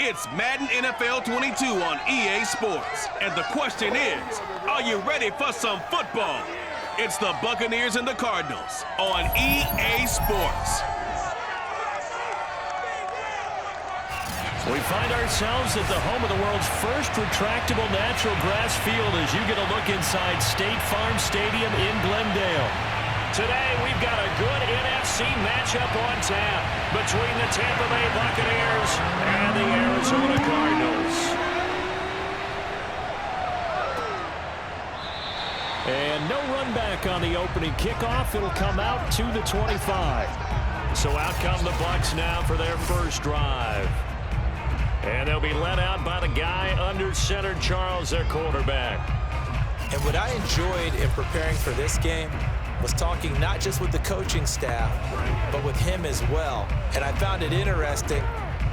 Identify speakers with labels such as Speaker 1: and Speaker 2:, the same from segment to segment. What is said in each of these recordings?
Speaker 1: It's Madden NFL 22 on EA Sports. And the question is, are you ready for some football? It's the Buccaneers and the Cardinals on EA Sports.
Speaker 2: We find ourselves at the home of the world's first retractable natural grass field as you get a look inside State Farm Stadium in Glendale.
Speaker 3: Today, we've got a good NFC matchup on tap between the Tampa Bay Buccaneers and the Arizona Cardinals.
Speaker 2: And no run back on the opening kickoff. It'll come out to the 25.
Speaker 3: So out come the Bucs now for their first drive. And they'll be led out by the guy under center, Charles, their quarterback.
Speaker 4: And what I enjoyed in preparing for this game was talking not just with the coaching staff, but with him as well. And I found it interesting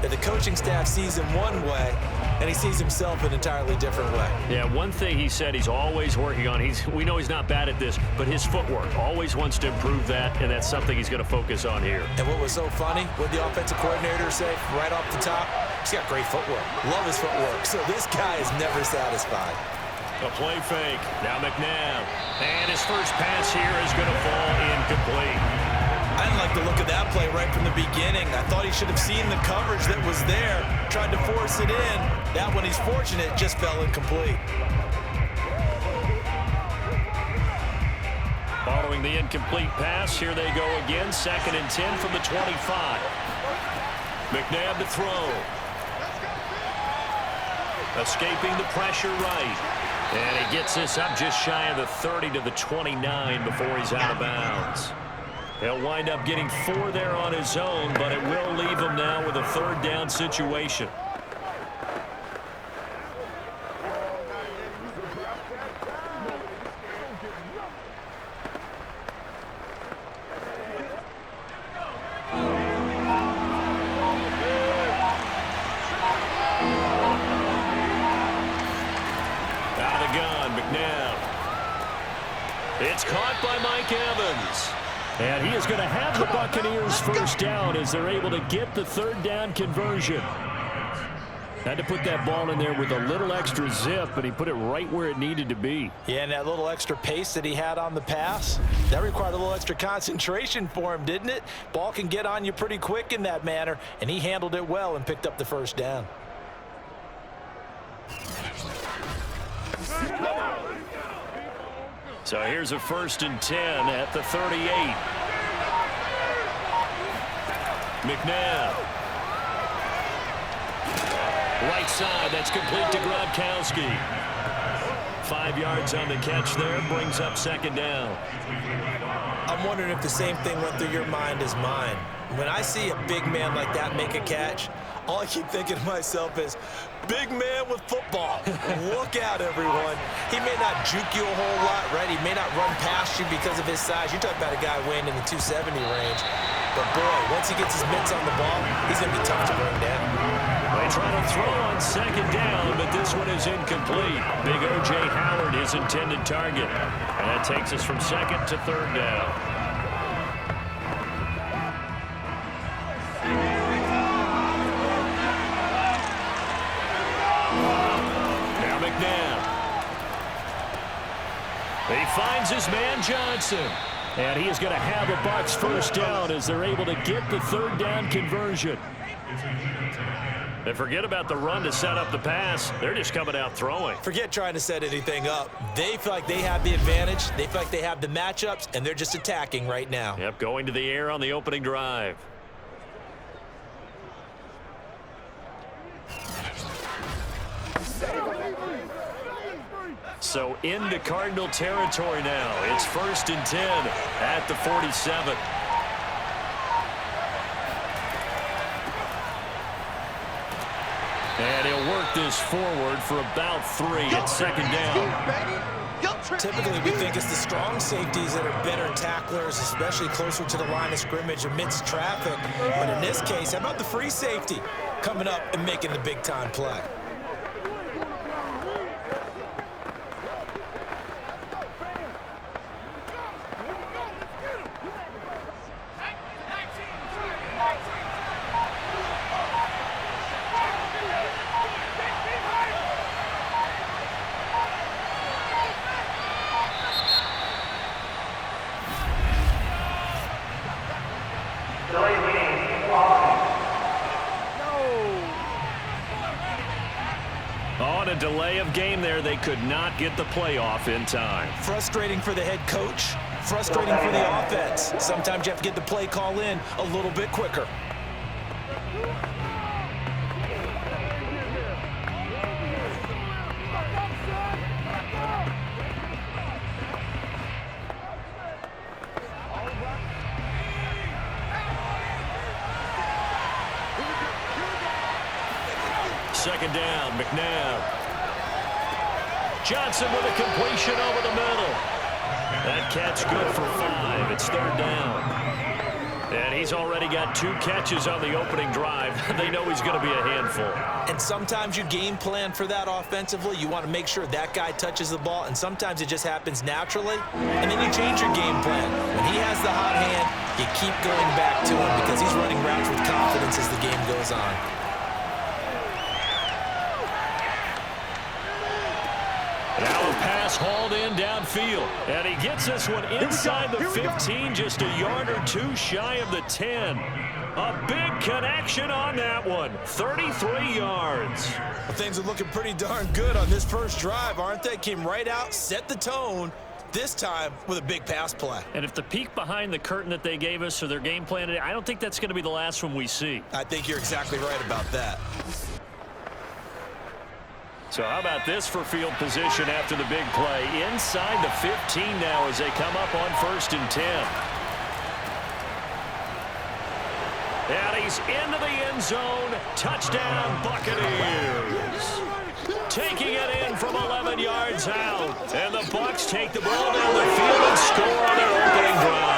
Speaker 4: that the coaching staff sees him one way, and he sees himself an entirely different way.
Speaker 3: Yeah, one thing he said he's always working on, we know he's not bad at this, but his footwork, always wants to improve that, and that's something he's going to focus on here.
Speaker 4: And what was so funny, what the offensive coordinator said right off the top, he's got great footwork. Love his footwork. So this guy is never satisfied.
Speaker 3: A play fake. Now McNabb. And his first pass here is going to fall incomplete.
Speaker 4: I didn't like the look of that play right from the beginning. I thought he should have seen the coverage that was there, tried to force it in. That one, he's fortunate, just fell incomplete.
Speaker 3: Following the incomplete pass, here they go again. 2nd and 10 from the 25. McNabb to throw. Escaping the pressure right. And he gets this up just shy of the 30 to the 29 before he's out of bounds. He'll wind up getting 4 there on his own, but it will leave him now with a 3rd down situation. Out of the gun, McNabb. It's caught by Mike Evans.
Speaker 2: And he is going to have the Buccaneers first down as they're able to get the 3rd down conversion. Had to put that ball in there with a little extra zip, but he put it right where it needed to be.
Speaker 4: Yeah, and that little extra pace that he had on the pass, that required a little extra concentration for him, didn't it? Ball can get on you pretty quick in that manner, and he handled it well and picked up the first down.
Speaker 3: So here's a 1st and 10 at the 38. McNabb. Right side, that's complete to Gronkowski. 5 yards on the catch there, brings up 2nd down.
Speaker 4: I'm wondering if the same thing went through your mind as mine. When I see a big man like that make a catch, all I keep thinking to myself is, big man with football. Look out, everyone. He may not juke you a whole lot, right? He may not run past you because of his size. You're talking about a guy weighing in the 270 range. But, boy, once he gets his mitts on the ball, he's going to be tough to bring down.
Speaker 3: They try to throw on 2nd down, but this one is incomplete. Big O.J. Howard, his intended target. And that takes us from 2nd to 3rd down. He finds his man Johnson.
Speaker 2: And he is going to have a Bucs first down as they're able to get the 3rd down conversion.
Speaker 3: And forget about the run to set up the pass. They're just coming out throwing.
Speaker 4: Forget trying to set anything up. They feel like they have the advantage. They feel like they have the matchups, and they're just attacking right now.
Speaker 3: Yep, going to the air on the opening drive. So into Cardinal territory now. It's 1st and 10 at the 47. And he'll work this forward for about 3 at 2nd down.
Speaker 4: Typically, we think it's the strong safeties that are better tacklers, especially closer to the line of scrimmage amidst traffic. But in this case, how about the free safety coming up and making the big-time play?
Speaker 3: On a delay of game there, they could not get the playoff in time.
Speaker 4: Frustrating for the head coach, frustrating for the offense. Sometimes you have to get the play call in a little bit quicker.
Speaker 3: Second down, McNabb. Johnson with a completion over the middle. That catch good for 5. It's third down. And he's already got 2 catches on the opening drive. They know he's going to be a handful.
Speaker 4: And sometimes you game plan for that offensively. You want to make sure that guy touches the ball, and sometimes it just happens naturally. And then you change your game plan. When he has the hot hand, you keep going back to him because he's running routes with confidence as the game goes on.
Speaker 3: Now a pass hauled in downfield. And he gets this one inside the 15, just a yard or 2 shy of the 10. A big connection on that one. 33 yards.
Speaker 4: Well, things are looking pretty darn good on this first drive, aren't they? Came right out, set the tone, this time with a big pass play.
Speaker 2: And if the peek behind the curtain that they gave us or their game plan, I don't think that's going to be the last one we see.
Speaker 4: I think you're exactly right about that.
Speaker 3: So how about this for field position after the big play? Inside the 15 now as they come up on 1st and 10. And he's into the end zone. Touchdown, Buccaneers. Taking it in from 11 yards out. And the Bucs take the ball down the field and score on their opening drive.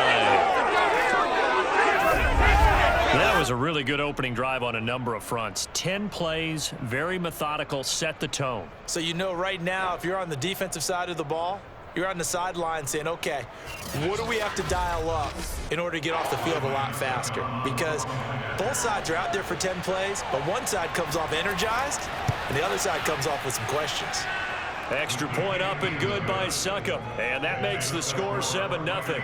Speaker 2: That was a really good opening drive on a number of fronts. 10 plays, very methodical, set the tone.
Speaker 4: So you know right now, if you're on the defensive side of the ball, you're on the sideline saying, okay, what do we have to dial up in order to get off the field a lot faster? Because both sides are out there for 10 plays, but one side comes off energized, and the other side comes off with some questions.
Speaker 3: Extra point up and good by Suckup. And that makes the score 7-0.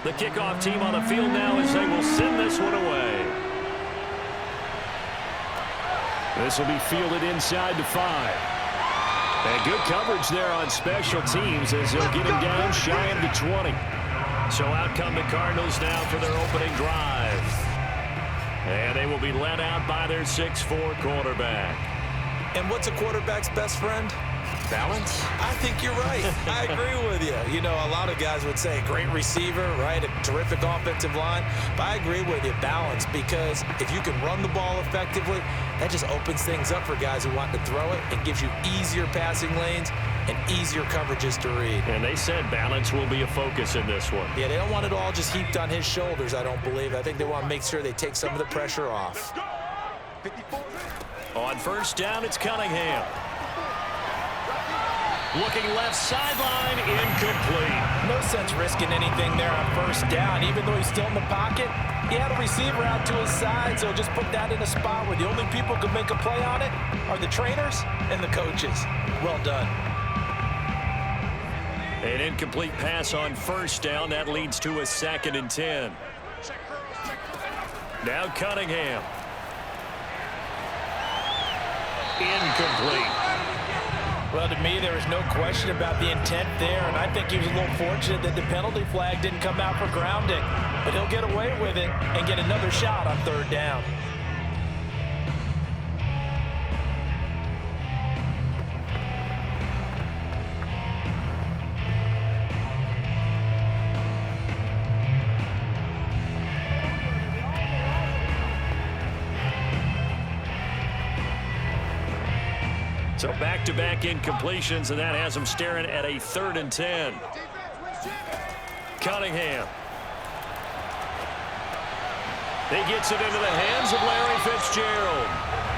Speaker 3: The kickoff team on the field now as they will send this one away.
Speaker 2: This will be fielded inside the 5. And good coverage there on special teams as they'll get him down shy of the 20.
Speaker 3: So out come the Cardinals now for their opening drive. And they will be led out by their 6'4" quarterback.
Speaker 4: And what's a quarterback's best friend?
Speaker 3: Balance?
Speaker 4: I think you're right. I agree with you. You know, a lot of guys would say great receiver, right? A terrific offensive line. But I agree with you, balance, because if you can run the ball effectively, that just opens things up for guys who want to throw it and gives you easier passing lanes and easier coverages to read.
Speaker 3: And they said balance will be a focus in this one.
Speaker 4: Yeah, they don't want it all just heaped on his shoulders, I don't believe. I think they want to make sure they take some of the pressure off.
Speaker 3: On 1st down, it's Cunningham. Looking left sideline, incomplete.
Speaker 4: No sense risking anything there on 1st down. Even though he's still in the pocket, he had a receiver out to his side, so just put that in a spot where the only people who can make a play on it are the trainers and the coaches. Well done.
Speaker 3: An incomplete pass on 1st down. That leads to a 2nd and 10. Now Cunningham. Incomplete.
Speaker 4: Well, to me, there was no question about the intent there, and I think he was a little fortunate that the penalty flag didn't come out for grounding. But he'll get away with it and get another shot on 3rd down.
Speaker 3: So back-to-back incompletions, and that has them staring at a 3rd and 10. Cunningham. He gets it into the hands of Larry Fitzgerald.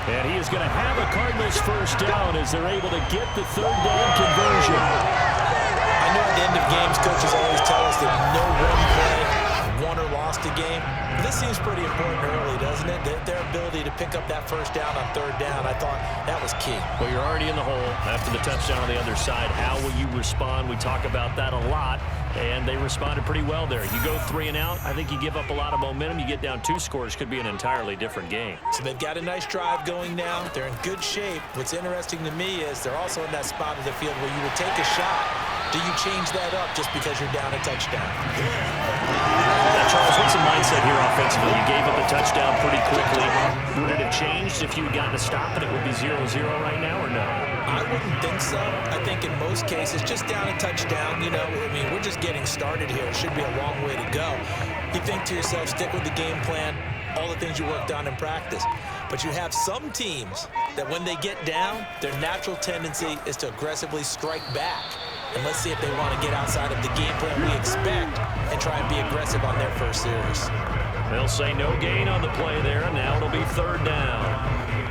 Speaker 2: And he is going to have a Cardinals first down as they're able to get the third down conversion.
Speaker 4: I know at the end of games, coaches always tell us that no one play won or lost a game. But this seems pretty important early, doesn't it? Their ability to pick up that first down on third down, I thought that was key.
Speaker 3: Well, you're already in the hole after the touchdown on the other side. How will you respond? We talk about that a lot, and they responded pretty well there. You go 3 and out, I think you give up a lot of momentum. You get down 2 scores, could be an entirely different game.
Speaker 4: So they've got a nice drive going now. They're in good shape. What's interesting to me is they're also in that spot of the field where you would take a shot. Do you change that up just because you're down a touchdown?
Speaker 3: Now, Charles, what's the mindset here offensively? You gave up a touchdown pretty quickly. Would it have changed if you had gotten a stop and it would be 0-0 right now, or no?
Speaker 4: I wouldn't think so. I think in most cases, just down a touchdown, you know, I mean, we're just getting started here. It should be a long way to go. You think to yourself, stick with the game plan, all the things you worked on in practice. But you have some teams that when they get down, their natural tendency is to aggressively strike back. And let's see if they want to get outside of the game plan we expect and try and be aggressive on their first series.
Speaker 3: They'll say no gain on the play there, and now it'll be third down.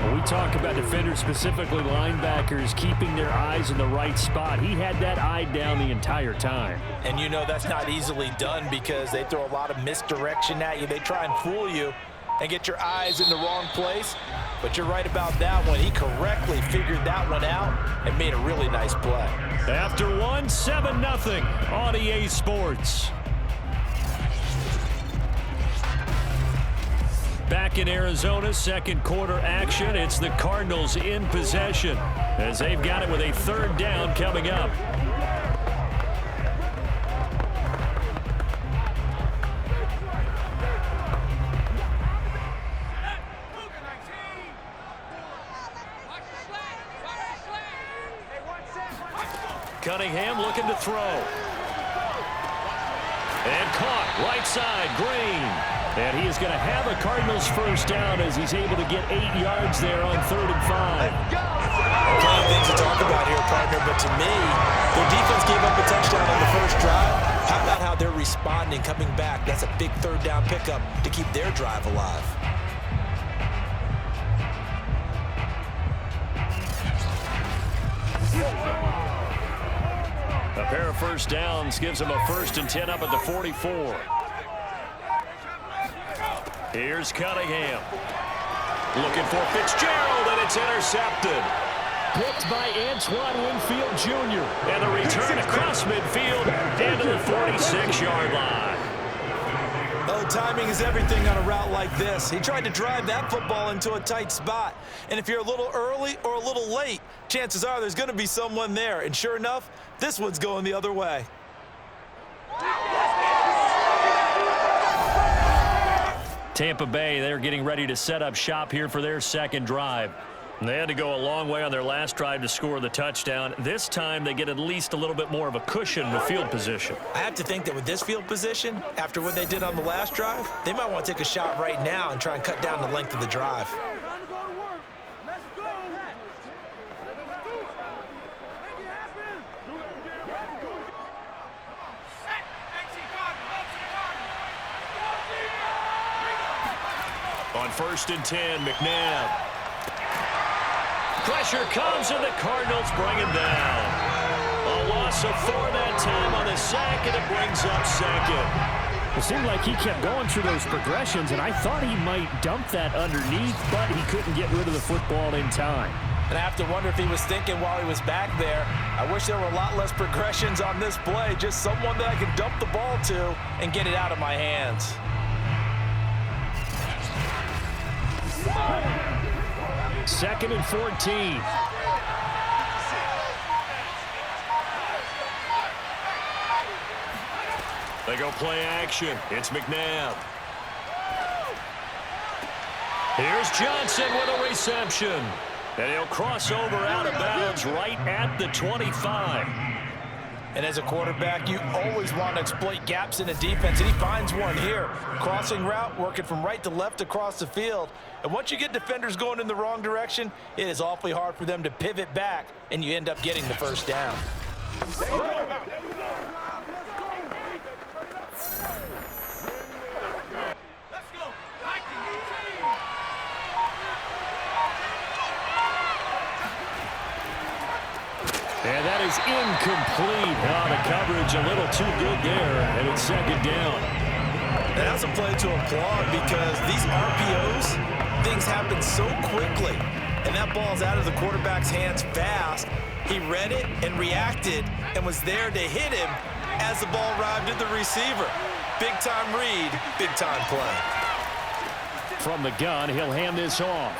Speaker 2: When we talk about defenders, specifically linebackers, keeping their eyes in the right spot. He had that eye down the entire time.
Speaker 4: And you know that's not easily done because they throw a lot of misdirection at you. They try and fool you and get your eyes in the wrong place. But you're right about that one. He correctly figured that one out and made a really nice play.
Speaker 2: After 1, 7-0 on EA Sports. Back in Arizona, second quarter action. It's the Cardinals in possession as they've got it with a third down coming up. Cunningham looking to throw. And caught right side, Green. And he is going to have a Cardinals first down as he's able to get 8 yards there on 3rd and 5.
Speaker 4: Plenty of things to talk about here, partner, but to me, their defense gave up a touchdown on the first drive. How about how they're responding, coming back? That's a big third down pickup to keep their drive alive.
Speaker 3: A pair of first downs gives them a 1st and 10 up at the 44. Here's Cunningham. Looking for Fitzgerald, and it's intercepted.
Speaker 2: Picked by Antoine Winfield Jr.
Speaker 3: And the return across midfield into the 46-yard line.
Speaker 4: Oh, timing is everything on a route like this. He tried to drive that football into a tight spot. And if you're a little early or a little late, chances are there's going to be someone there. And sure enough, this one's going the other way.
Speaker 2: Tampa Bay, they're getting ready to set up shop here for their second drive.
Speaker 3: They had to go a long way on their last drive to score the touchdown. This time they get at least a little bit more of a cushion with field position.
Speaker 4: I have to think that with this field position, after what they did on the last drive, they might want to take a shot right now and try and cut down the length of the drive.
Speaker 3: On 1st and 10, McNabb. Pressure comes, and the Cardinals bring him down. A loss of 4 that time on the sack, and it brings up 2nd.
Speaker 2: It seemed like he kept going through those progressions, and I thought he might dump that underneath, but he couldn't get rid of the football in time.
Speaker 4: And I have to wonder if he was thinking while he was back there, I wish there were a lot less progressions on this play, just someone that I could dump the ball to and get it out of my hands.
Speaker 2: Second and 14.
Speaker 3: They go play action. It's McNabb. Here's Johnson with a reception. And he'll cross over out of bounds right at the 25.
Speaker 4: And as a quarterback, you always want to exploit gaps in a defense, and he finds one here. Crossing route, working from right to left across the field. And once you get defenders going in the wrong direction, it is awfully hard for them to pivot back, and you end up getting the first down.
Speaker 2: And that is incomplete. Oh, the coverage a little too good there, and it's second down.
Speaker 4: And that's a play to applaud because these RPOs, things happen so quickly. And that ball's out of the quarterback's hands fast. He read it and reacted and was there to hit him as the ball arrived at the receiver. Big-time read, big-time play.
Speaker 2: From the gun, he'll hand this off.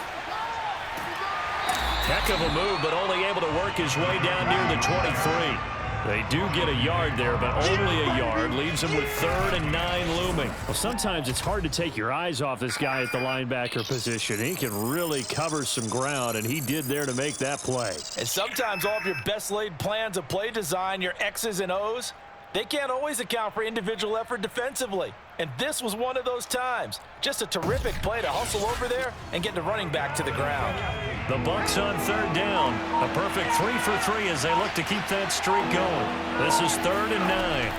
Speaker 3: Heck of a move, but only able to work his way down near the 23. They do get a yard there, but only a yard. Leaves him with 3rd and 9 looming.
Speaker 2: Well, sometimes it's hard to take your eyes off this guy at the linebacker position. He can really cover some ground, and he did there to make that play.
Speaker 4: And sometimes all of your best laid plans of play design, your X's and O's, they can't always account for individual effort defensively. And this was one of those times. Just a terrific play to hustle over there and get the running back to the ground.
Speaker 3: The Bucs on 3rd down. A perfect 3 for 3 as they look to keep that streak going. This is 3rd and 9.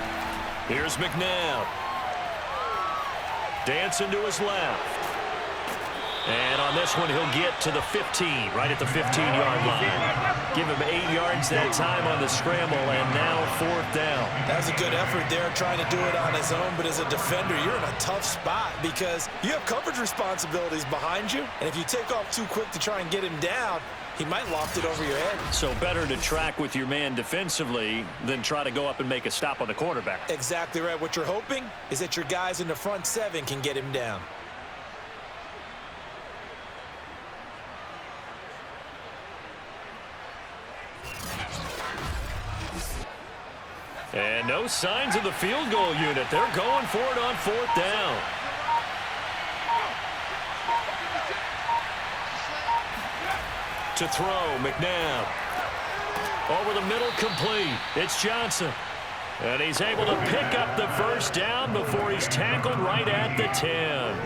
Speaker 3: Here's McNabb. Dancing to his left. And on this one, he'll get to the 15, right at the 15-yard line. Give him 8 yards that time on the scramble, and now 4th down.
Speaker 4: That was a good effort there, trying to do it on his own, but as a defender, you're in a tough spot because you have coverage responsibilities behind you, and if you take off too quick to try and get him down, he might loft it over your head.
Speaker 3: So better to track with your man defensively than try to go up and make a stop on the quarterback.
Speaker 4: Exactly right. What you're hoping is that your guys in the front 7 can get him down.
Speaker 3: And no signs of the field goal unit. They're going for it on 4th down. To throw, McNabb. Over the middle, complete. It's Johnson. And he's able to pick up the 1st down before he's tackled right at the 10.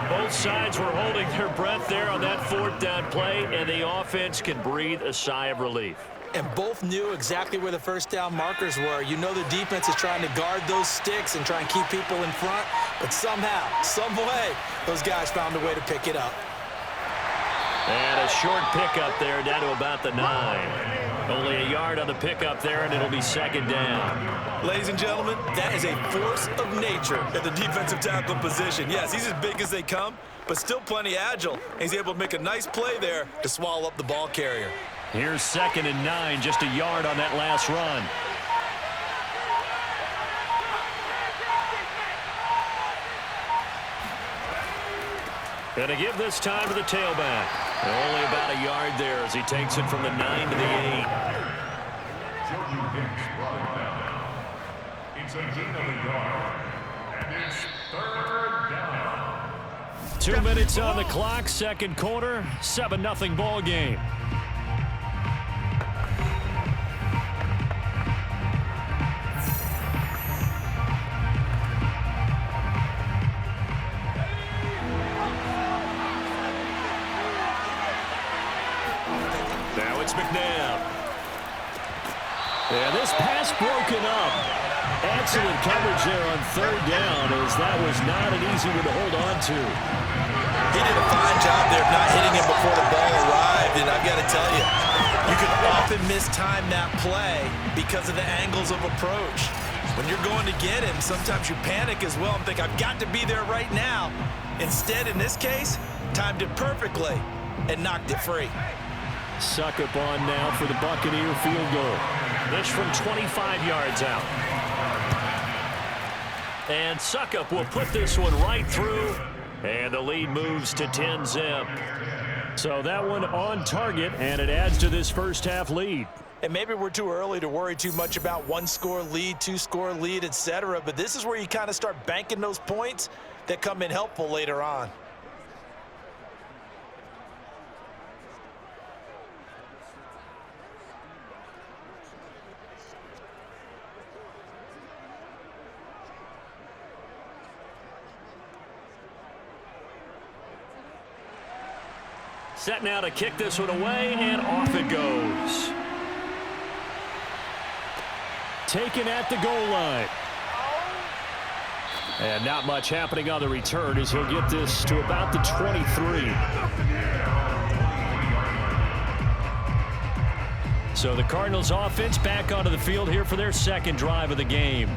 Speaker 3: Both sides were holding their breath there on that 4th down play, and the offense can breathe a sigh of relief.
Speaker 4: And both knew exactly where the 1st down markers were. You know the defense is trying to guard those sticks and try and keep people in front, but somehow, some way, those guys found a way to pick it up.
Speaker 3: And a short pickup there down to about the 9. Only a yard on the pickup there, and it'll be 2nd down.
Speaker 4: Ladies and gentlemen, that is a force of nature at the defensive tackle position. Yes, he's as big as they come, but still plenty agile. And he's able to make a nice play there to swallow up the ball carrier.
Speaker 3: Here's 2nd and 9, just a yard on that last run. And to give this time to the tailback. Only about a yard there as he takes it from the 9 to the 8.
Speaker 5: It's a gain of a yard, and it's 3rd down.
Speaker 2: 2 minutes on the clock, 2nd quarter, 7-0 ball game.
Speaker 3: Now it's McNabb.
Speaker 2: And this pass broken up. Excellent coverage there on 3rd down, as that was not an easy one to hold on to.
Speaker 4: He did a fine job there of not hitting him before the ball arrived, and I've got to tell you, you can often mistime that play because of the angles of approach. When you're going to get him, sometimes you panic as well and think, I've got to be there right now. Instead, in this case, timed it perfectly and knocked it free.
Speaker 2: Succop on now for the Buccaneer field goal.
Speaker 3: This from 25 yards out. And Succop will put this one right through, and the lead moves to 10-zip.
Speaker 2: So that one on target, and it adds to this first half lead.
Speaker 4: And maybe we're too early to worry too much about 1-score lead, 2-score lead, etc. But this is where you kind of start banking those points that come in helpful later on.
Speaker 3: Set now to kick this one away, and off it goes.
Speaker 2: Taken at the goal line. And not much happening on the return as he'll get this to about the 23.
Speaker 3: So the Cardinals offense back onto the field here for their second drive of the game.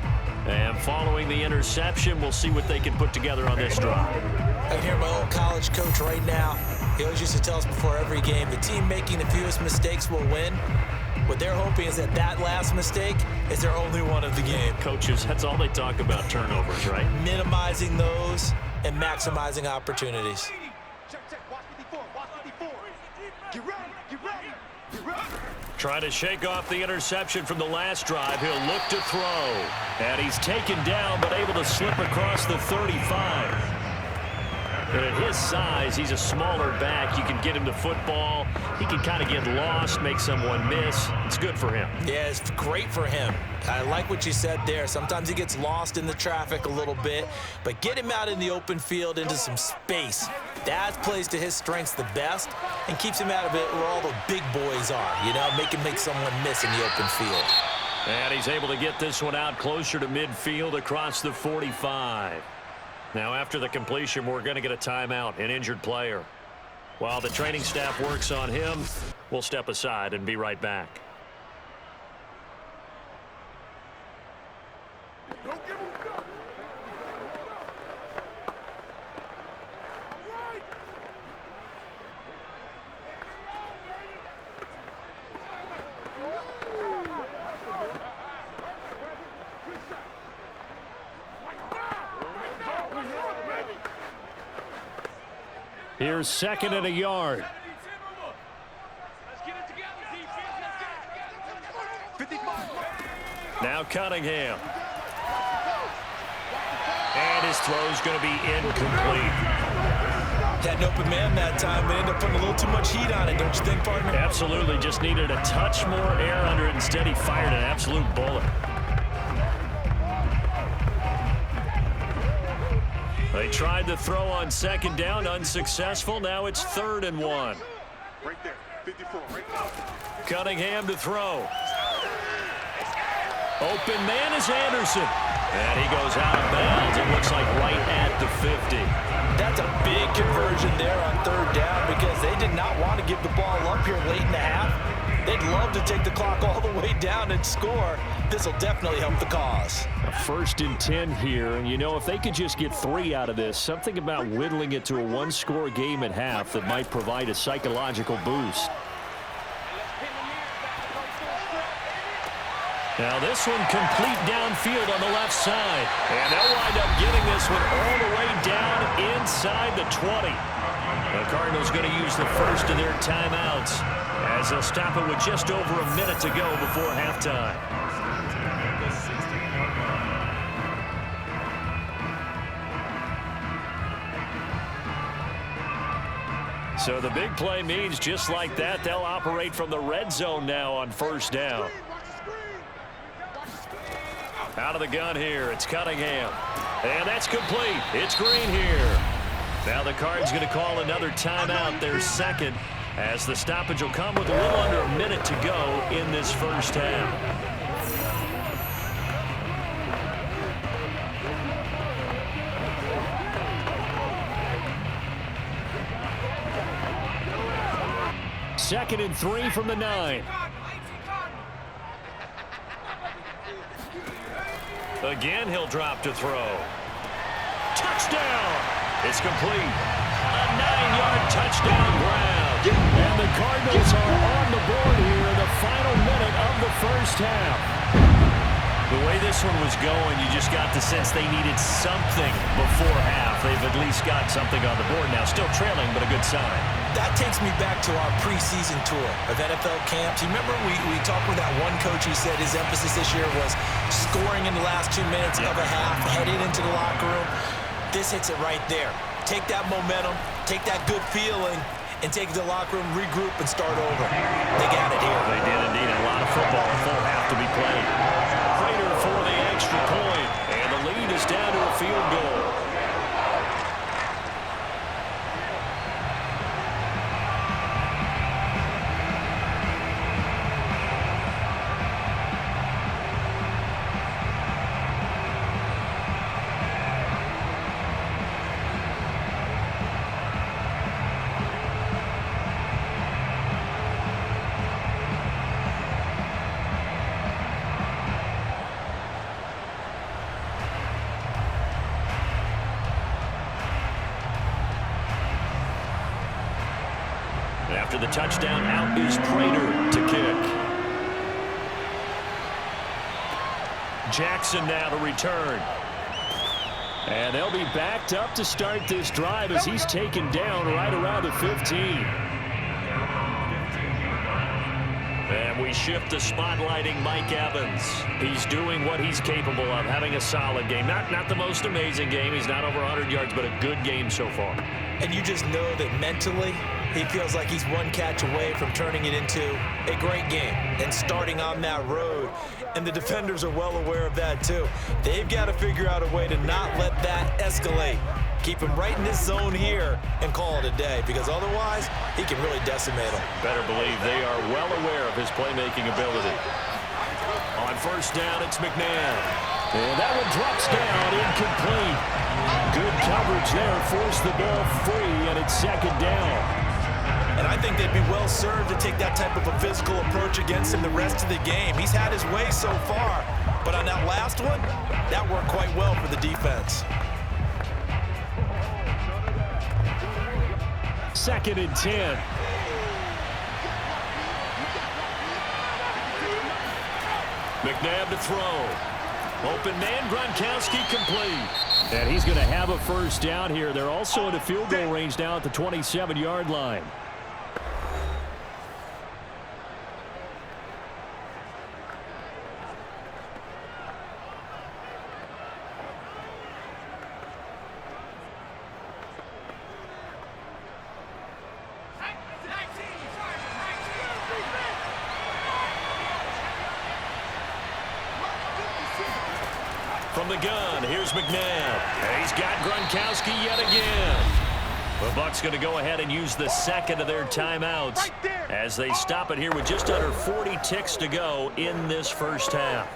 Speaker 3: And following the interception, we'll see what they can put together on this drive.
Speaker 4: I can hear my old college coach right now. He always used to tell us before every game, the team making the fewest mistakes will win. What they're hoping is that last mistake is their only one of the game.
Speaker 3: Coaches, that's all they talk about, turnovers, right?
Speaker 4: Minimizing those and maximizing opportunities.
Speaker 3: Trying to shake off the interception from the last drive. He'll look to throw. And he's taken down, but able to slip across the 35. And at his size, he's a smaller back. You can get him the football. He can kind of get lost, make someone miss. It's good for him. Yeah,
Speaker 4: it's great for him. I like what you said there. Sometimes he gets lost in the traffic a little bit, but get him out in the open field into some space. That plays to his strengths the best and keeps him out of it where all the big boys are, you know, make someone miss in the open field.
Speaker 3: And he's able to get this one out closer to midfield across the 45. Now, after the completion, we're going to get a timeout, an injured player. While the training staff works on him, we'll step aside and be right back. Here's second and a yard. Now Cunningham. And his throw's going to be incomplete.
Speaker 4: Had an open man that time, but ended up putting a little too much heat on it, don't you think, partner?
Speaker 3: Absolutely. Just needed a touch more air under it. Instead, he fired an absolute bullet. They tried to throw on second down, unsuccessful. Now it's 3rd and 1.
Speaker 5: Right there, 54, right there.
Speaker 3: Cunningham to throw. Open man is Anderson. And he goes out of bounds. It looks like right at the 50.
Speaker 4: That's a big conversion there on 3rd down because they did not want to give the ball up here late in the half. They'd love to take the clock all the way down and score. This will definitely help the cause.
Speaker 2: A 1st and 10 here, and you know, if they could just get 3 out of this, something about whittling it to a 1-score game at half that might provide a psychological boost.
Speaker 3: Now this one complete downfield on the left side. And they'll wind up getting this one all the way down inside the 20. The Cardinals going to use the first of their timeouts as they'll stop it with just over a minute to go before halftime. So the big play means just like that, they'll operate from the red zone now on 1st down. Out of the gun here, it's Cunningham. And that's complete. It's Green here. Now the Cards going to call another timeout, their second, as the stoppage will come with a little under a minute to go in this first half.
Speaker 2: Second and 3 from the 9.
Speaker 3: Again, he'll drop to throw. Touchdown! It's complete. A 9-yard touchdown ground.
Speaker 2: And the Cardinals are on the board here in the final minute of the first half.
Speaker 3: The way this one was going, you just got the sense they needed something before half. They've at least got something on the board now. Still trailing, but a good sign.
Speaker 4: That takes me back to our preseason tour of NFL camps. You remember we talked with that one coach who said his emphasis this year was scoring in the last 2 minutes of a half, heading into the locker room. This hits it right there. Take that momentum, take that good feeling, and take it to the locker room, regroup, and start over. They got it here.
Speaker 3: They did indeed. A lot of football, a full half to be played. Prater for the extra point, and the lead is down to a field goal. After the touchdown, out is Prater to kick. Jackson now to return. And they'll be backed up to start this drive as he's taken down right around the 15. And we shift to spotlighting Mike Evans. He's doing what he's capable of, having a solid game. Not the most amazing game. He's not over 100 yards, but a good game so far.
Speaker 4: And you just know that mentally he feels like he's one catch away from turning it into a great game and starting on that road. And the defenders are well aware of that too. They've got to figure out a way to not let that escalate. Keep him right in his zone here and call it a day, because otherwise he can really decimate them.
Speaker 3: Better believe they are well aware of his playmaking ability. On first down, it's McNabb.
Speaker 2: And that one drops down, incomplete. Good coverage there, forced the ball free, and it's second down.
Speaker 4: And I think they'd be well served to take that type of a physical approach against him the rest of the game. He's had his way so far, but on that last one, that worked quite well for the defense.
Speaker 2: Second and 10.
Speaker 3: McNabb to throw. Open man, Gronkowski complete.
Speaker 2: And he's going to have a first down here. They're also in a field goal range now at the 27-yard line.
Speaker 3: From the gun, here's McNabb. And he's got Gronkowski yet again. The Bucs going to go ahead and use the second of their timeouts as they stop it here with just under 40 ticks to go in this first half.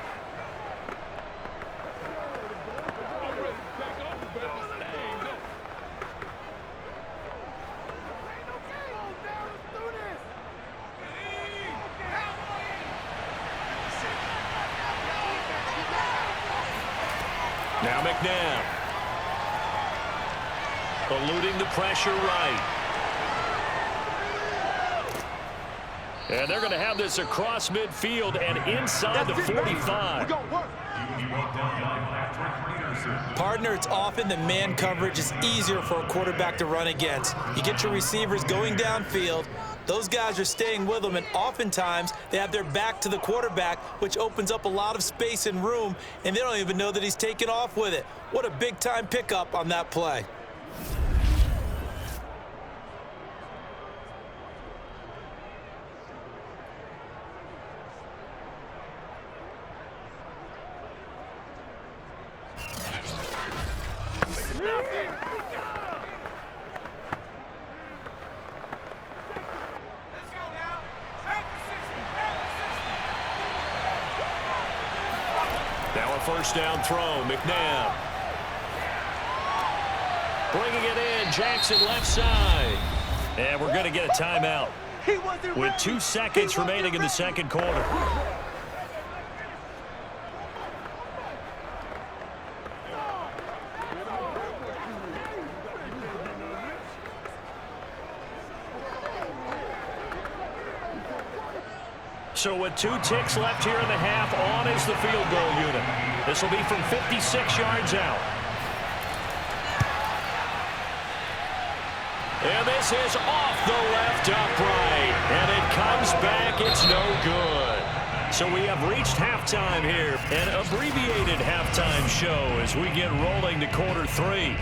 Speaker 3: Now McNabb. Eluding the pressure right. And they're going to have this across midfield and inside the 45.
Speaker 4: Partner, it's often that man coverage is easier for a quarterback to run against. You get your receivers going downfield. Those guys are staying with them, and oftentimes they have their back to the quarterback, which opens up a lot of space and room, and they don't even know that he's taken off with it. What a big-time pickup on that play.
Speaker 3: Now a first down throw, McNabb. Bringing it in, Jackson left side. And we're going to get a timeout with 2 seconds remaining in the second quarter. So with 2 ticks left here in the half, on is the field goal unit. This will be from 56 yards out. And this is off the left upright. And it comes back. It's no good. So we have reached halftime here. An abbreviated halftime show as we get rolling to quarter 3.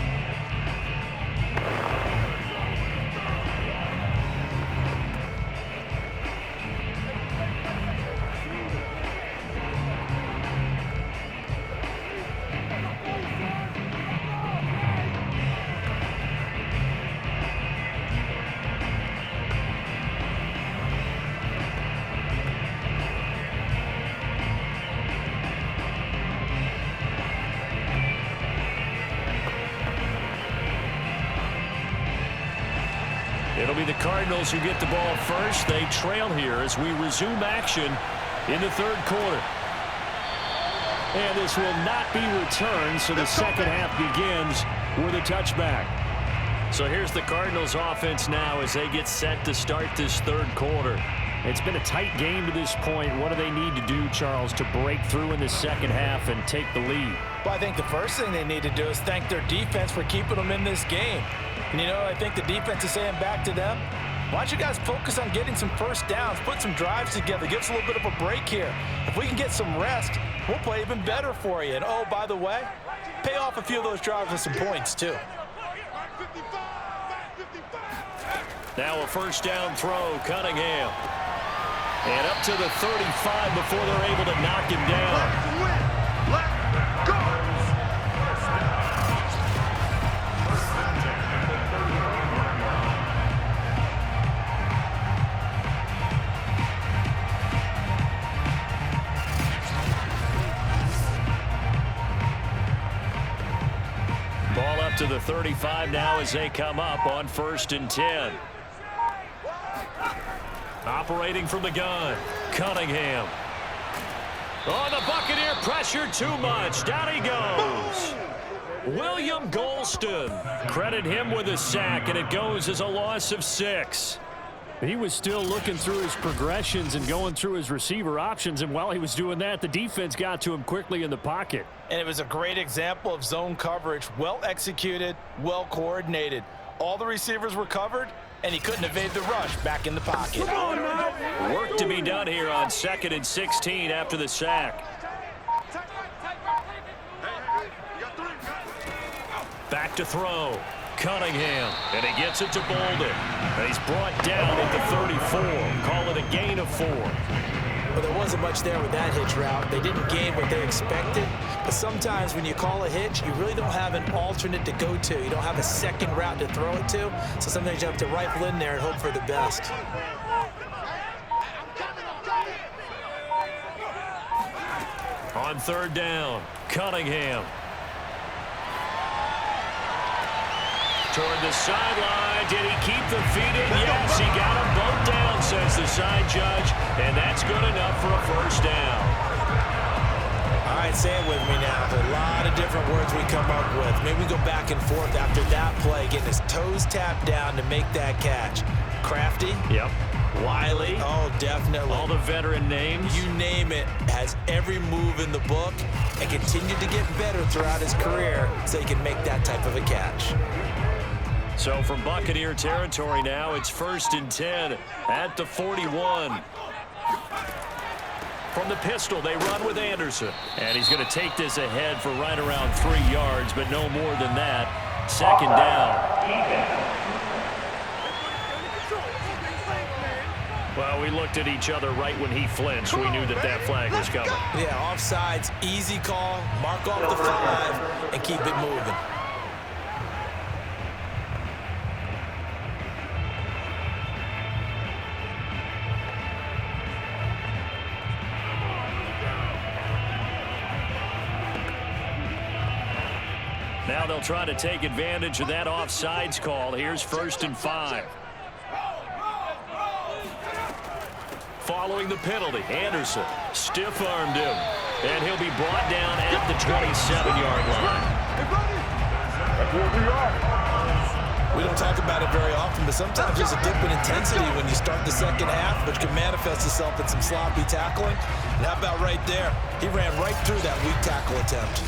Speaker 3: It'll be the Cardinals who get the ball first. They trail here as we resume action in the third quarter. And this will not be returned, so the second half begins with a touchback. So here's the Cardinals offense now as they get set to start this third quarter.
Speaker 2: It's been a tight game to this point. What do they need to do, Charles, to break through in the second half and take the lead?
Speaker 4: Well, I think the first thing they need to do is thank their defense for keeping them in this game. And, you know, I think the defense is saying back to them, why don't you guys focus on getting some first downs, put some drives together, give us a little bit of a break here. If we can get some rest, we'll play even better for you. And, oh, by the way, pay off a few of those drives with some points, too.
Speaker 3: Now a first down throw, Cunningham. And up to the 35 before they're able to knock him down.
Speaker 5: Let's go.
Speaker 3: Ball up to the 35 now as they come up on 1st and 10. Operating from the gun, Cunningham. Oh, the Buccaneer pressure too much. Down he goes. William Golston. Credit him with a sack, and it goes as a loss of 6.
Speaker 2: He was still looking through his progressions and going through his receiver options, and while he was doing that, the defense got to him quickly in the pocket.
Speaker 4: And it was a great example of zone coverage, well executed, well coordinated. All the receivers were covered, and he couldn't evade the rush back in the pocket.
Speaker 3: Work to be done here on 2nd and 16 after the sack. Back to throw. Cunningham, and he gets it to Boldin. And he's brought down at the 34. Call it a gain of 4.
Speaker 4: Well, there wasn't much there with that hitch route. They didn't gain what they expected. But sometimes when you call a hitch, you really don't have an alternate to go to. You don't have a second route to throw it to. So sometimes you have to rifle in there and hope for the best.
Speaker 3: On 3rd down, Cunningham. Toward the sideline. Did he keep the feet in? Yes, he got them both down, says the side judge. And that's good enough for a first down.
Speaker 4: All right, say it with me now. There's a lot of different words we come up with. Maybe we go back and forth after that play, getting his toes tapped down to make that catch. Crafty.
Speaker 3: Yep.
Speaker 4: Wiley. Oh, definitely.
Speaker 3: All the veteran names.
Speaker 4: You name it. Has every move in the book and continued to get better throughout his career so he can make that type of a catch.
Speaker 3: So from Buccaneer territory now, it's 1st and 10 at the 41. From the pistol, they run with Anderson. And he's going to take this ahead for right around 3 yards, but no more than that. 2nd down. Well, we looked at each other right when he flinched. We knew that that flag was coming.
Speaker 4: Yeah, offsides, easy call, mark off the 5, and keep it moving.
Speaker 3: Now they'll try to take advantage of that offsides call. Here's 1st and 5. Following the penalty, Anderson stiff-armed him. And he'll be brought down at the 27-yard line.
Speaker 4: We don't talk about it very often, but sometimes there's a dip in intensity when you start the second half, which can manifest itself in some sloppy tackling. And how about right there? He ran right through that weak tackle attempt.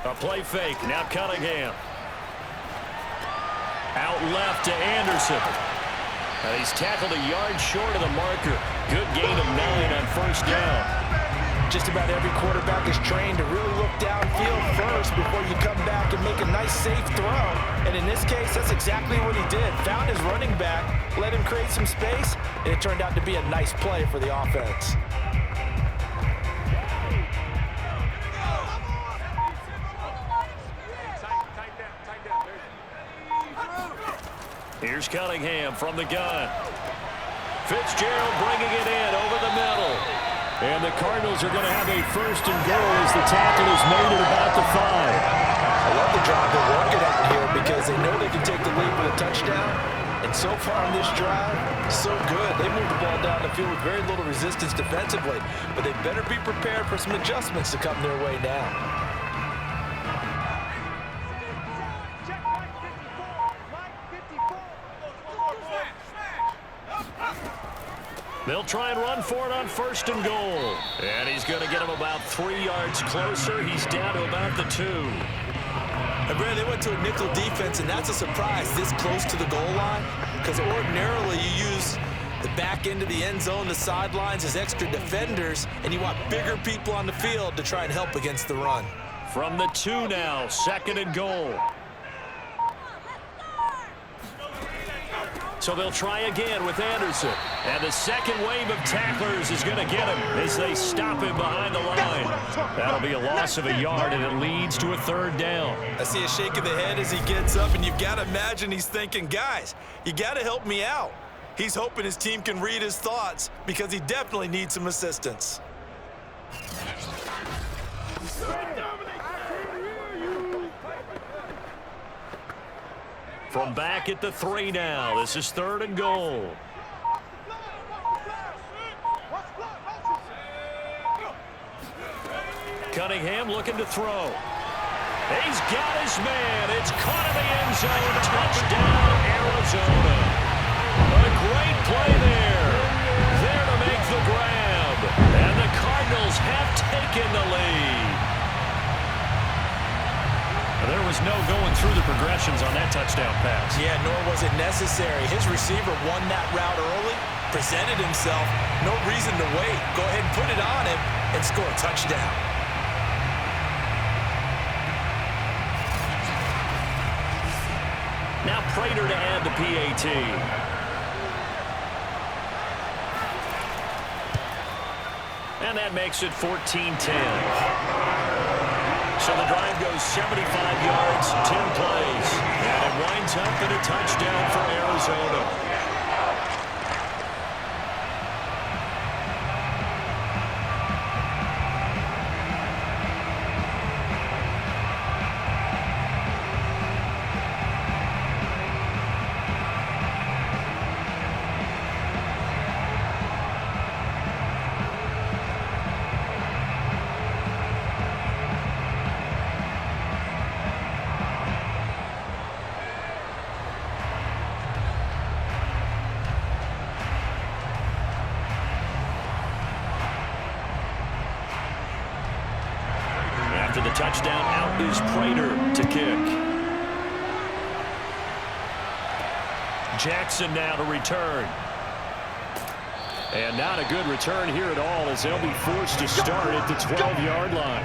Speaker 3: A play fake. Now Cunningham. Out left to Anderson. And he's tackled a yard short of the marker. Good gain of 9 on 1st down.
Speaker 4: Just about every quarterback is trained to really look downfield first before you come back and make a nice, safe throw. And in this case, that's exactly what he did. Found his running back, let him create some space, and it turned out to be a nice play for the offense.
Speaker 3: Here's Cunningham from the gun. Fitzgerald bringing it in over the middle.
Speaker 2: And the Cardinals are going to have a first and goal as the tackle is made at about the 5.
Speaker 4: I love the drive they're working out here because they know they can take the lead with a touchdown. And so far on this drive, so good. They moved the ball down the field with very little resistance defensively. But they better be prepared for some adjustments to come their way now.
Speaker 3: They'll try and run for it on first and goal. And he's going to get him about 3 yards closer. He's down to about the 2.
Speaker 4: And Brad, they went to a nickel defense, and that's a surprise this close to the goal line. Because ordinarily you use the back end of the end zone, the sidelines as extra defenders, and you want bigger people on the field to try and help against the run.
Speaker 3: From the 2 now, second and goal. So they'll try again with Anderson. And the second wave of tacklers is going to get him as they stop him behind the line. That'll be a loss of a yard, and it leads to a third down.
Speaker 4: I see a shake of the head as he gets up, and you've got to imagine he's thinking, guys, you got to help me out. He's hoping his team can read his thoughts because he definitely needs some assistance.
Speaker 3: From back at the 3 now. This is third and goal. Cunningham looking to throw. He's got his man. It's caught in the end zone. Touchdown, Arizona. A great play there. There to make the grab. And the Cardinals have taken the lead. There was no going through the progressions on that touchdown pass.
Speaker 4: Yeah, nor was it necessary. His receiver won that route early, presented himself. No reason to wait. Go ahead and put it on him and score a touchdown.
Speaker 3: Now Prater to add the PAT. And that makes it 14-10. So the drive goes 75 yards, 10 plays. And it winds up in a touchdown for Arizona. After the touchdown, out is Prater to kick. Jackson now to return. And not a good return here at all as they'll be forced to start at the 12-yard line.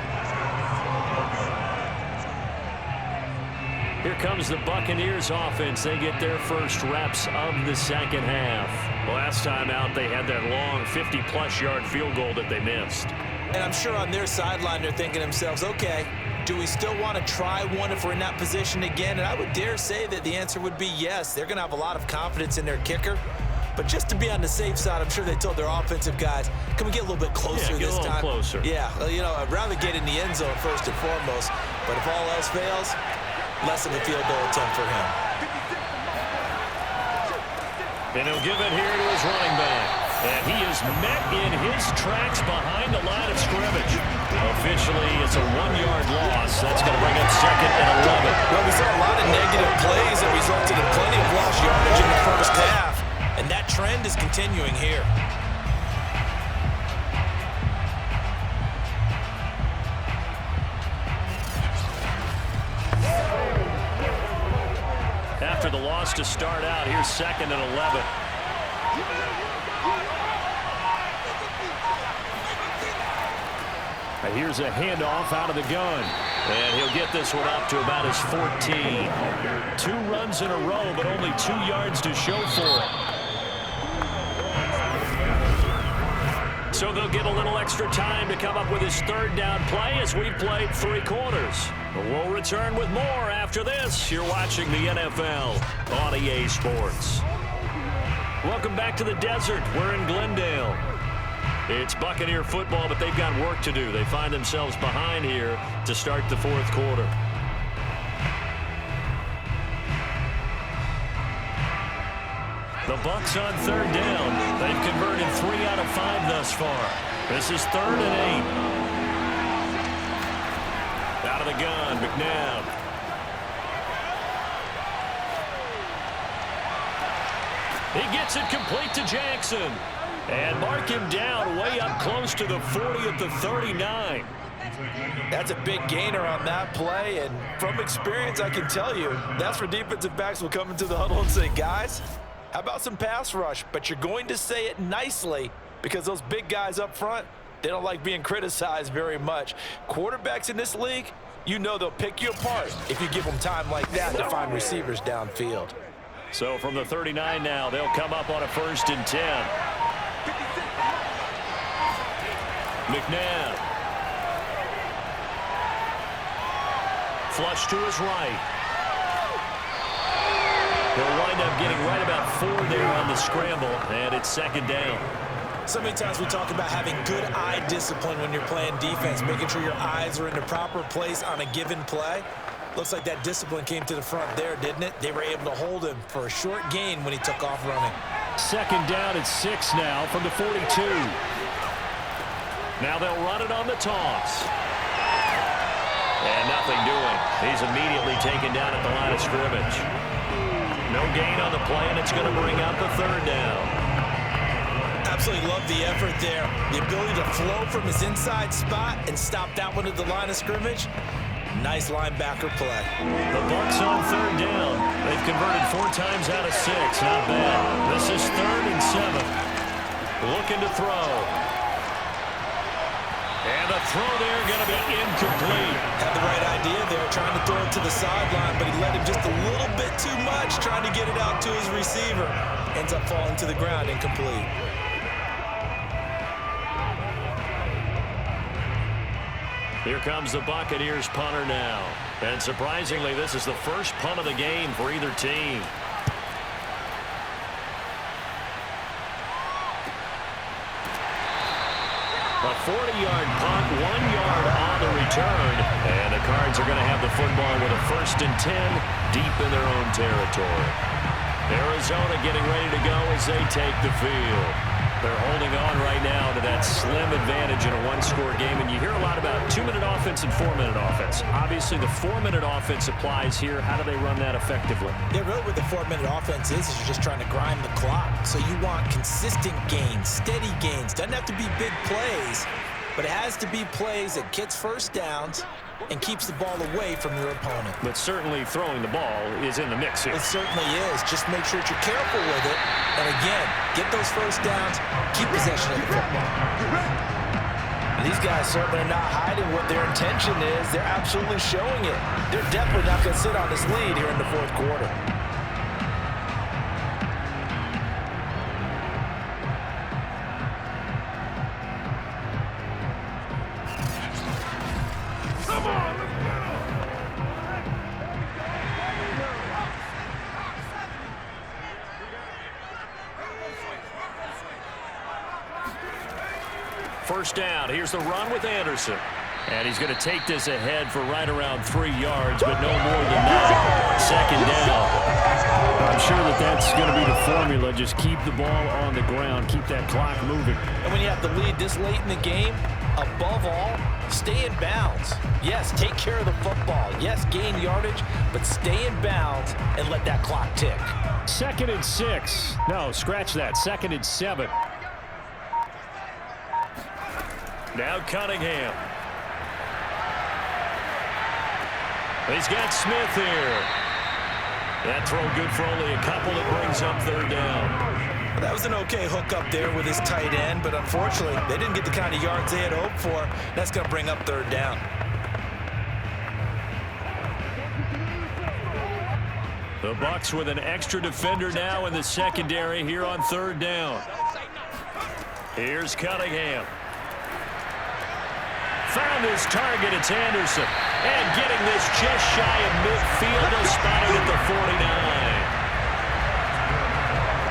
Speaker 3: Here comes the Buccaneers offense. They get their first reps of the second half. Last time out, they had that long 50-plus yard field goal that they missed.
Speaker 4: And I'm sure on their sideline they're thinking to themselves, okay, do we still want to try one if we're in that position again? And I would dare say that the answer would be yes. They're going to have a lot of confidence in their kicker. But just to be on the safe side, I'm sure they told their offensive guys, can we get a little bit closer this time?
Speaker 3: Get a little closer.
Speaker 4: Yeah, you know, I'd rather get in the end zone first and foremost. But if all else fails, less of a field goal attempt for him.
Speaker 3: And he'll give it here to his running back. And he is met in his tracks behind the line of scrimmage. Officially, it's a 1-yard loss. That's going to bring up second and 11.
Speaker 4: Well, we saw a lot of negative plays that resulted in plenty of lost yardage in the first half. And that trend is continuing here.
Speaker 3: After the loss to start out, here's second and 11. Here's a handoff out of the gun. And he'll get this one up to about his 14. 2 runs in a row, but only 2 yards to show for it. So they'll get a little extra time to come up with his third down play as we played 3 quarters. We'll return with more after this. You're watching the NFL on EA Sports. Welcome back to the desert. We're in Glendale. It's Buccaneer football, but they've got work to do. They find themselves behind here to start the fourth quarter. The Bucs on third down. They've converted 3 out of 5 thus far. This is 3rd and 8. Out of the gun, McNabb. He gets it complete to Jackson. And mark him down way up close to the 40 at the 39.
Speaker 4: That's a big gainer on that play, and from experience, I can tell you, that's where defensive backs will come into the huddle and say, guys, how about some pass rush? But you're going to say it nicely because those big guys up front, they don't like being criticized very much. Quarterbacks in this league, you know they'll pick you apart if you give them time like that to find receivers downfield.
Speaker 3: So from the 39 now, they'll come up on a 1st and 10. McNabb. Flush to his right. He'll wind up getting right about 4 there on the scramble, and it's 2nd down.
Speaker 4: So many times we talk about having good eye discipline when you're playing defense, making sure your eyes are in the proper place on a given play. Looks like that discipline came to the front there, didn't it? They were able to hold him for a short gain when he took off running.
Speaker 2: 2nd down at 6 now from the 42.
Speaker 3: Now they'll run it on the toss. And nothing doing. He's immediately taken down at the line of scrimmage. No gain on the play, and it's going to bring out the 3rd down.
Speaker 4: Absolutely love the effort there. The ability to flow from his inside spot and stop that one at the line of scrimmage. Nice linebacker play.
Speaker 3: The Bucs on 3rd down. They've converted 4 times out of 6. Not bad. This is 3rd and 7. Looking to throw. And the throw there going to be incomplete.
Speaker 4: Had the right idea there, trying to throw it to the sideline, but he let him just a little bit too much, trying to get it out to his receiver. Ends up falling to the ground, incomplete.
Speaker 3: Here comes the Buccaneers punter now. And surprisingly, this is the first punt of the game for either team. A 40-yard punt, 1 yard on the return. And the Cards are going to have the football with a 1st and 10 deep in their own territory. Arizona getting ready to go as they take the field. They're holding on right now to that slim advantage in a 1-score game. And you hear a lot about 2-minute offense and 4-minute offense. Obviously, the 4-minute offense applies here. How do they run that effectively?
Speaker 4: Yeah, really what the 4-minute offense is you're just trying to grind the clock. So you want consistent gains, steady gains. Doesn't have to be big plays, but it has to be plays that gets first downs and keeps the ball away from your opponent.
Speaker 3: But certainly throwing the ball is in the mix here.
Speaker 4: It certainly is. Just make sure that you're careful with it. And again, get those first downs, keep possession of the football. And these guys certainly are not hiding what their intention is. They're absolutely showing it. They're definitely not going to sit on this lead here in the 4th quarter.
Speaker 3: First down. Here's the run with Anderson. And he's going to take this ahead for right around 3 yards, but no more than that. 2nd down.
Speaker 2: I'm sure that's going to be the formula. Just keep the ball on the ground. Keep that clock moving.
Speaker 4: And when you have the lead this late in the game, above all, stay in bounds. Yes, take care of the football. Yes, gain yardage, but stay in bounds and let that clock tick.
Speaker 2: 2nd and 6. No, scratch that. 2nd and 7.
Speaker 3: Now Cunningham. He's got Smith here. That throw good for only a couple. That brings up 3rd down.
Speaker 4: Well, that was an okay hook up there with his tight end, but unfortunately, they didn't get the kind of yards they had hoped for. That's going to bring up 3rd down.
Speaker 3: The Bucs with an extra defender now in the secondary here on 3rd down. Here's Cunningham. Found his target. It's Anderson. And getting this just shy of midfield. They'll spot it at the 49.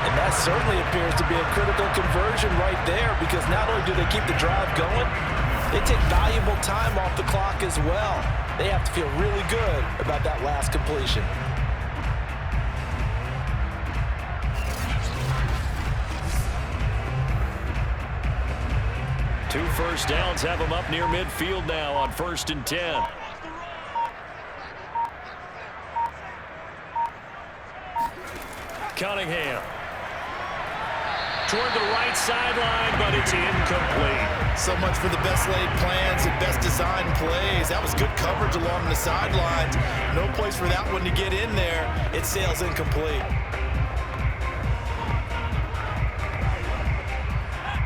Speaker 4: And that's certainly appears to be a critical conversion right there, because not only do they keep the drive going, they take valuable time off the clock as well. They have to feel really good about that last completion.
Speaker 2: Two first downs have them up near midfield now on 1st and 10. Cunningham. Toward the right sideline, but it's incomplete.
Speaker 4: So much for the best laid plans and best designed plays. That was good coverage along the sidelines. No place for that one to get in there. It sails incomplete.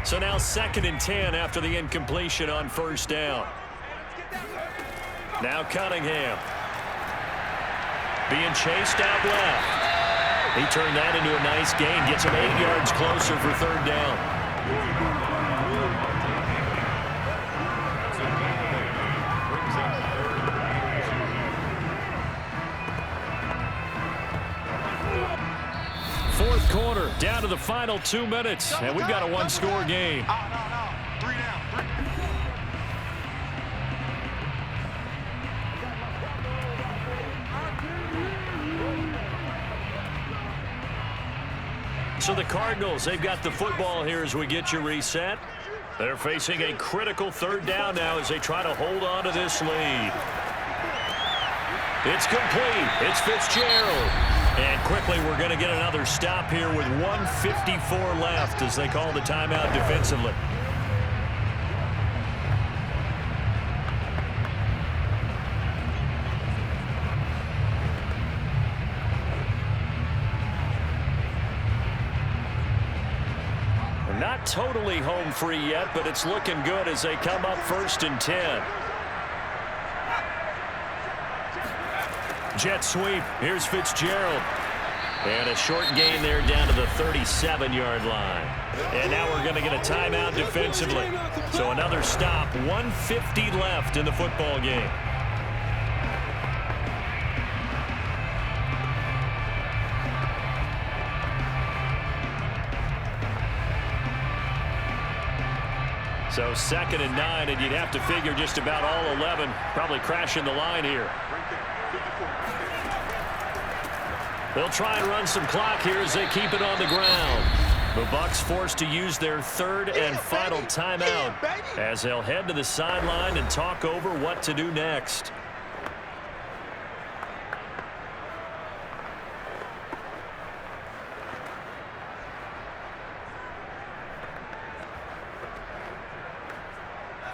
Speaker 2: So now 2nd and 10 after the incompletion on 1st down. Now Cunningham. Being chased out left. He turned that into a nice gain. Gets him 8 yards closer for 3rd down. Fourth quarter, down to the final 2 minutes, and we've got a one-score game. So the Cardinals, they've got the football here as we get you reset. They're facing a critical 3rd down now as they try to hold on to this lead. It's complete. It's Fitzgerald. And quickly we're going to get another stop here with 1:54 left as they call the timeout defensively. Not totally home free yet, but it's looking good as they come up 1st and 10. Jet sweep. Here's Fitzgerald. And a short gain there down to the 37-yard line. And now we're going to get a timeout defensively. So another stop. 1:50 left in the football game. So 2nd and 9, and you'd have to figure just about all 11 probably crashing the line here. They'll try and run some clock here as they keep it on the ground. The Bucs forced to use their 3rd and final timeout as they'll head to the sideline and talk over what to do next.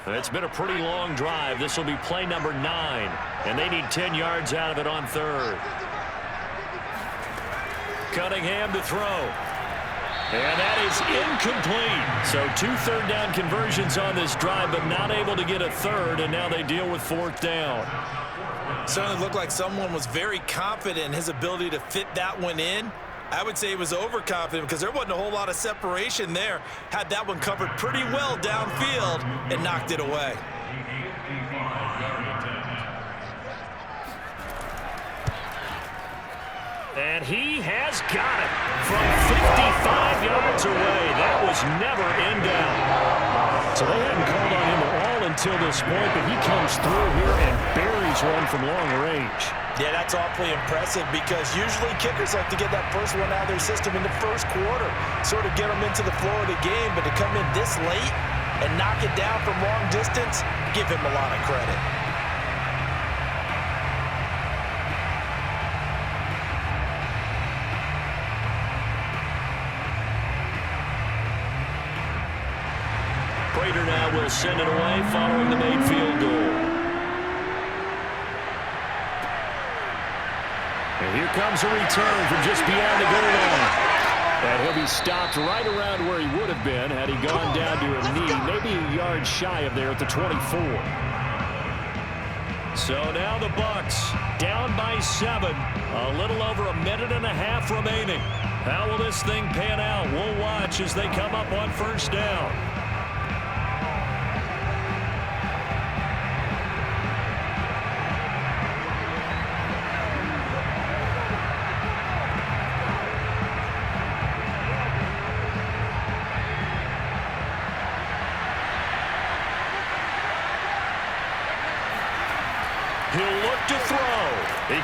Speaker 2: It's been a pretty long drive. This will be play number 9, and they need 10 yards out of it on 3rd. Cunningham to throw. And that is incomplete. So 2 third down conversions on this drive, but not able to get a 3rd, and now they deal with 4th down.
Speaker 4: Certainly looked like someone was very confident in his ability to fit that one in. I would say he was overconfident because there wasn't a whole lot of separation there. Had that one covered pretty well downfield and knocked it away.
Speaker 2: And he has got it from 55 yards away. That was never in doubt. So they hadn't called on him at all until this point, but he comes through here and buries one from long range.
Speaker 4: Yeah, that's awfully impressive because usually kickers like to get that first one out of their system in the first quarter, sort of get them into the flow of the game, but to come in this late and knock it down from long distance, give him a lot of credit.
Speaker 2: Prater now will send it away following the made field goal. And here comes a return from just beyond the goal line. And he'll be stopped right around where he would have been had he gone down to a knee, maybe a yard shy of there at the 24. So now the Bucs down by 7. A little over a minute and a half remaining. How will this thing pan out? We'll watch as they come up on 1st down.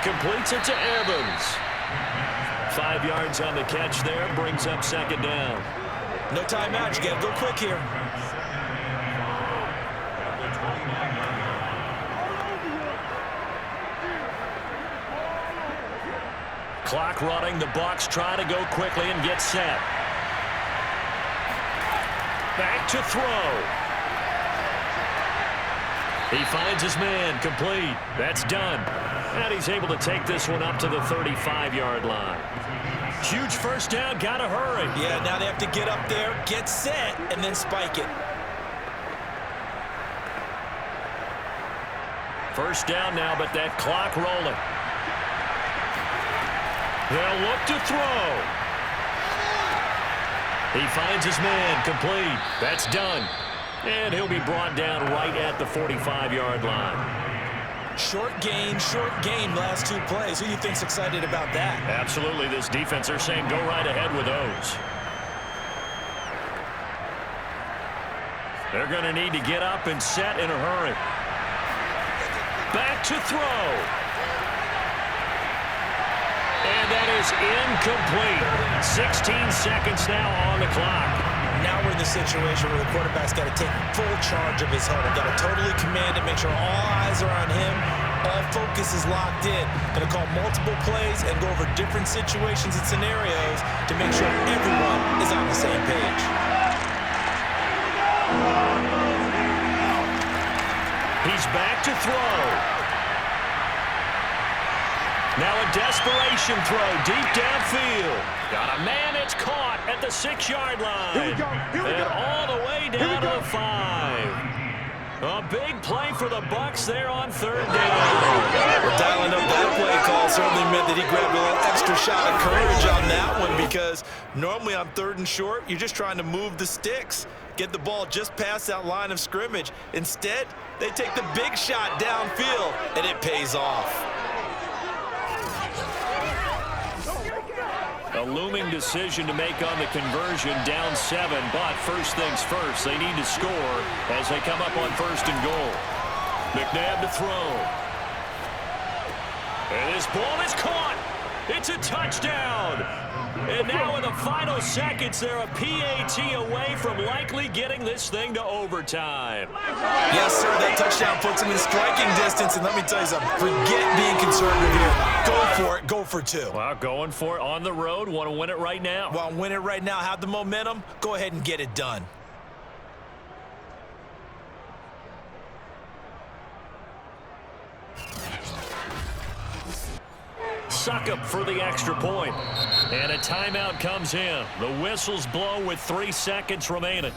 Speaker 3: completes it to Evans. 5 yards on the catch there, brings up second down.
Speaker 4: No timeout. You got to go quick here.
Speaker 3: Clock running. The Bucs try to go quickly and get set. Back to throw. He finds his man, complete. That's done. And he's able to take this one up to the 35-yard line. Huge first down, gotta hurry.
Speaker 4: Yeah, now they have to get up there, get set, and then spike it.
Speaker 3: First down now, but that clock rolling. They'll look to throw. He finds his man, complete. That's done. And he'll be brought down right at the 45-yard line.
Speaker 4: Short gain, last 2 plays. Who do you think's excited about that?
Speaker 3: Absolutely. This defense, they're saying go right ahead with those. They're going to need to get up and set in a hurry. Back to throw. And that is incomplete. 16 seconds now on the clock.
Speaker 4: Now we're in the situation where the quarterback's got to take full charge of his helmet. Got to totally command it, make sure all eyes are on him. All focus is locked in. Going to call multiple plays and go over different situations and scenarios to make sure everyone is on the same page.
Speaker 3: He's back to throw. Now a desperation throw deep downfield. Got a man, it's caught at the 6-yard line.
Speaker 5: Here we go.
Speaker 3: And all the way down to the 5. A big play for the Bucs there on third down.
Speaker 4: Well, dialing up that play call certainly meant that he grabbed a little extra shot of courage on that one, because normally on 3rd and short, you're just trying to move the sticks, get the ball just past that line of scrimmage. Instead, they take the big shot downfield, and it pays off.
Speaker 3: A looming decision to make on the conversion, down 7, but first things first, they need to score as they come up on 1st and goal. McNabb to throw. And this ball is caught. It's a touchdown. And now in the final seconds, they're a PAT away from likely getting this thing to overtime.
Speaker 4: Yes, sir, that touchdown puts them in striking distance, and let me tell you something, forget being conservative here. Go for it, go for 2.
Speaker 3: Well, going for it on the road, want to win it right now.
Speaker 4: Well, win it right now, have the momentum, go ahead and get it done.
Speaker 3: Suckup for the extra point. And a timeout comes in. The whistles blow with 3 seconds remaining.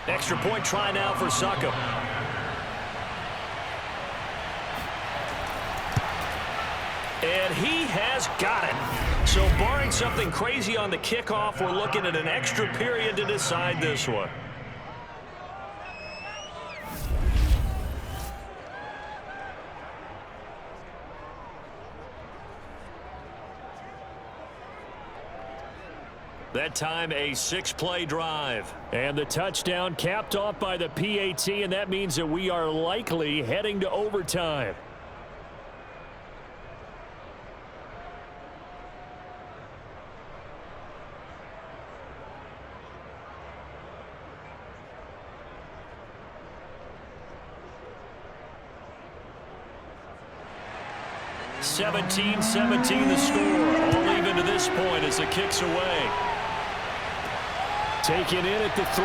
Speaker 3: Extra point try now for Suckup. And he has got it. So barring something crazy on the kickoff, we're looking at an extra period to decide this one. That time a 6-play drive. And the touchdown capped off by the PAT, and that means that we are likely heading to overtime. (17-17) the score. All even to this point as the kick's away. Taken in at the 3.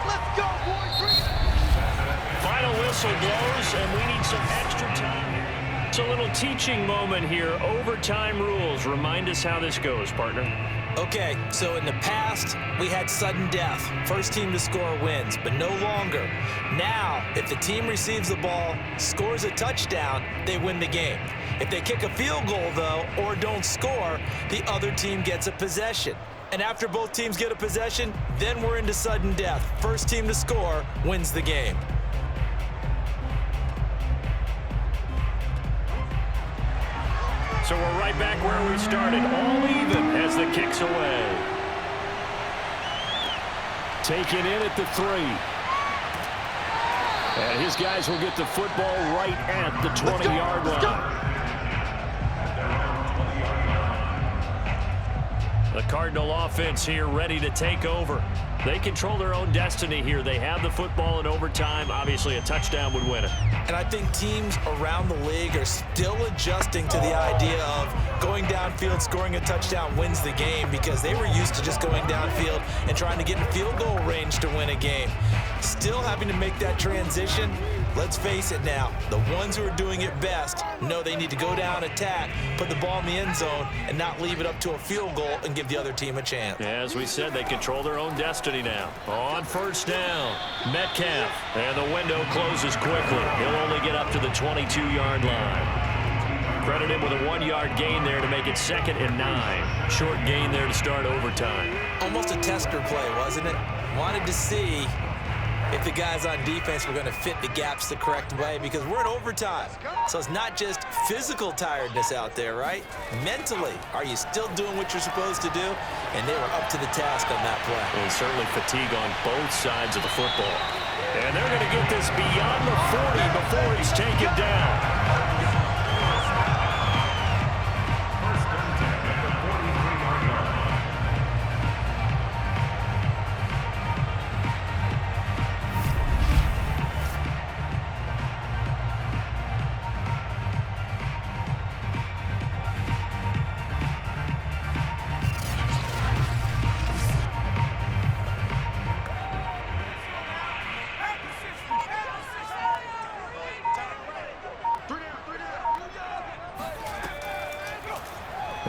Speaker 5: Let's go, boys.
Speaker 3: Final whistle blows, and we need some extra time here. It's a little teaching moment here. Overtime rules. Remind us how this goes, partner.
Speaker 4: Okay, so in the past, we had sudden death. First team to score wins, but no longer. Now, if the team receives the ball, scores a touchdown, they win the game. If they kick a field goal, though, or don't score, the other team gets a possession. And after both teams get a possession, then we're into sudden death. First team to score wins the game.
Speaker 3: So we're right back where we started, all even as the kick's away.
Speaker 2: Taken in at the 3. And his guys will get the football right at the 20-yard line.
Speaker 3: The Cardinal offense here ready to take over. They control their own destiny here. They have the football in overtime. Obviously, a touchdown would win it.
Speaker 4: And I think teams around the league are still adjusting to the idea of going downfield, scoring a touchdown wins the game, because they were used to just going downfield and trying to get in field goal range to win a game. Still having to make that transition. Let's face it now, the ones who are doing it best know they need to go down, attack, put the ball in the end zone, and not leave it up to a field goal and give the other team a chance.
Speaker 3: As we said, they control their own destiny now. On first down, Metcalf, and the window closes quickly. He'll only get up to the 22-yard line. Credit him with a 1-yard gain there to make it 2nd and 9. Short gain there to start overtime.
Speaker 4: Almost a tester play, wasn't it? Wanted to see if the guys on defense were going to fit the gaps the correct way, because we're in overtime. So it's not just physical tiredness out there, right? Mentally, are you still doing what you're supposed to do? And they were up to the task on that play.
Speaker 3: And certainly fatigue on both sides of the football. And they're going to get this beyond the 40 before he's taken down.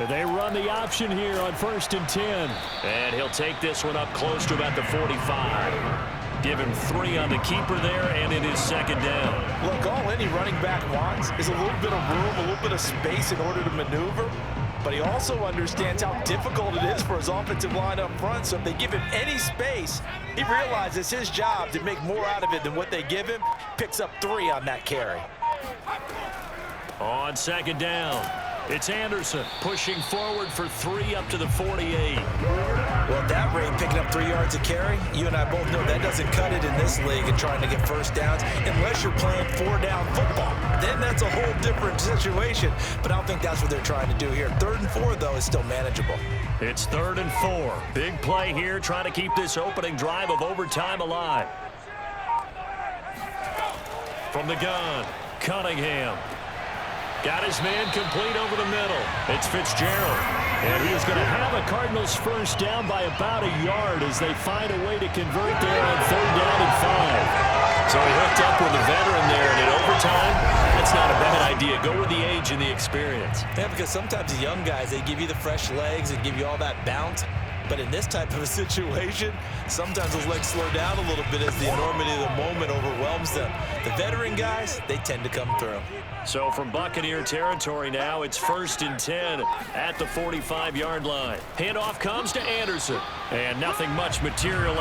Speaker 2: They run the option here on 1st and 10.
Speaker 3: And he'll take this one up close to about the 45. Give him 3 on the keeper there, and it is 2nd down.
Speaker 4: Look, all any running back wants is a little bit of room, a little bit of space in order to maneuver. But he also understands how difficult it is for his offensive line up front. So if they give him any space, he realizes his job to make more out of it than what they give him. Picks up 3 on that carry.
Speaker 3: On 2nd down, it's Anderson pushing forward for 3 up to the 48.
Speaker 4: Well, at that rate, picking up 3 yards a carry, you and I both know that doesn't cut it in this league and trying to get first downs unless you're playing 4-down football. Then that's a whole different situation. But I don't think that's what they're trying to do here. 3rd and 4, though, is still manageable.
Speaker 3: It's 3rd and 4. Big play here, trying to keep this opening drive of overtime alive. From the gun, Cunningham. Got his man complete over the middle. It's Fitzgerald.
Speaker 2: And he is going to have a Cardinals first down by about a yard as they find a way to convert there on 3rd down and 5.
Speaker 3: So he hooked up with a veteran there, and in overtime, that's not a bad idea. Go with the age and the experience.
Speaker 4: Yeah, because sometimes the young guys, they give you the fresh legs and give you all that bounce. But in this type of a situation, sometimes those legs slow down a little bit as the enormity of the moment overwhelms them. The veteran guys, they tend to come through.
Speaker 3: So from Buccaneer territory now, it's 1st and 10 at the 45-yard line. Handoff comes to Anderson, and nothing much material